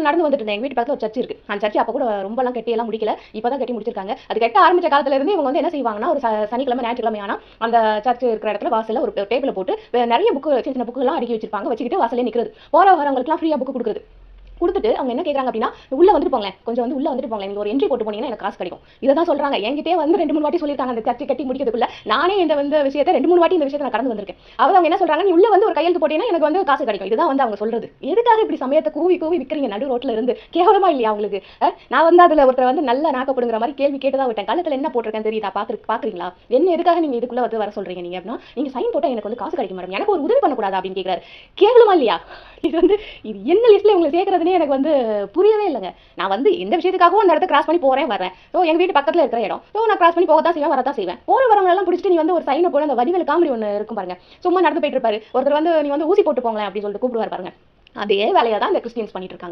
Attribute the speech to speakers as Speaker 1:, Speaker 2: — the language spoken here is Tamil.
Speaker 1: நடந்து வந்துட்டு இருந்தேன். எங்க வீட்டு பக்கத்துல ஒரு சர்ச் இருக்கு. அந்த சர்ச் அப்ப கூட ரொம்பலாம் கட்டியெல்லாம் முடிக்கல. இப்பதான் கட்டி முடிச்சிருக்காங்க. அது கட்ட ஆரம்பிச்ச காலத்துல இருந்து இவங்க வந்து என்ன செய்வாங்கன்னா, ஒரு சனிக்கிழமை ஞாயிற்றுக்கிழமை ஆனா அந்த சர்ச் இருக்கிற இடத்துல வாசல்ல ஒரு டேபிள போட்டு நிறைய புக்கு, சின்ன சின்ன புக்கு எல்லாம் அடுக்கி வச்சிருப்பாங்க. வச்சுக்கிட்டு வாசல்ல நிக்கிறது. போற வரவங்களுக்கு எல்லாம் ஃப்ரீயா புக் கொடுக்குறது. கொடுத்துட்டு அவங்க என்ன கேட்கறாங்க அப்படின்னா, உள்ள வந்துட்டு போங்களேன், கொஞ்சம் வந்து உள்ள வந்துட்டு போங்களேன், நீங்க ஒரு என்ட்ரி போட்டு போனீங்கன்னா எனக்கு காசு கிடைக்கும். இதை தான் சொல்றாங்க. என்கிட்டயே வந்து 2-3 வாட்டி சொல்லியிருக்காங்க. அந்த சர்ச்சை கட்டி முடிக்கிறதுக்குள்ள நானே இந்த விஷயத்தை 2-3 வாட்டி இந்த விஷயத்தை நான் கடந்து வந்திருக்கேன். அவங்க என்ன சொல்றாங்க, நீ உள்ள வந்து ஒரு கையெழுத்து போட்டீங்கன்னா எனக்கு வந்து காசு கிடைக்கும். இதுதான் வந்து அவங்க சொல்றது. எதுக்காக இப்படி சமயத்தை கூவி கூவி விற்கிறீங்க நடு ரோட்ல இருந்து? கேவலமா இல்லையா உங்களுக்கு? நான் வந்து அதுல ஒருத்தர் வந்து நல்லா நாக்கப்படுங்கிற மாதிரி கேள்வி கேட்டுதான் விட்டேன். கழுத்துல என்ன போட்டிருக்கேன் தெரியுதா? பாக்குறீங்களா? என்ன எதுக்காக நீங்க இதுக்குள்ள வந்து வர சொல்றீங்க? நீங்க அப்படின்னா, நீங்க சைன் போட்டா எனக்கு வந்து காசு கிடைக்கும் மேடம், எனக்கு ஒரு உதவி பண்ணக்கூடாது அப்படின்னு கேட்கிறாரு. கேவலமா இல்லையா? இது வந்து இது என்ன லிஸ்ட்ல உங்களை சேர்க்கறதுனே எனக்கு வந்து புரியவே இல்லைங்க. நான் வந்து எந்த விஷயத்துக்காகவும் அந்த இடத்த கிராஸ் பண்ணி போறேன் வரேன். ஸோ எங்க வீட்டு பக்கத்துல இருக்கிற இடம். ஸோ நான் கிராஸ் பண்ணி போகத்தான் செய்வேன், வரதான் செய்வேன். போற வரவங்க எல்லாம் பிடிச்சிட்டு நீ வந்து ஒரு சைனை போல அந்த வடிவேல் காமெடி ஒன்று இருக்கும் பாருங்க. சும்மா நடந்து போயிட்டு இருப்பாரு. ஒருத்தர் வந்து நீ வந்து ஊசி போட்டு போங்களேன் அப்படின்னு சொல்லிட்டு கூப்பிடுவார் பாருங்க. அதே வேலையை தான் இந்த கிறிஸ்டியன்ஸ் பண்ணிட்டு இருக்காங்க.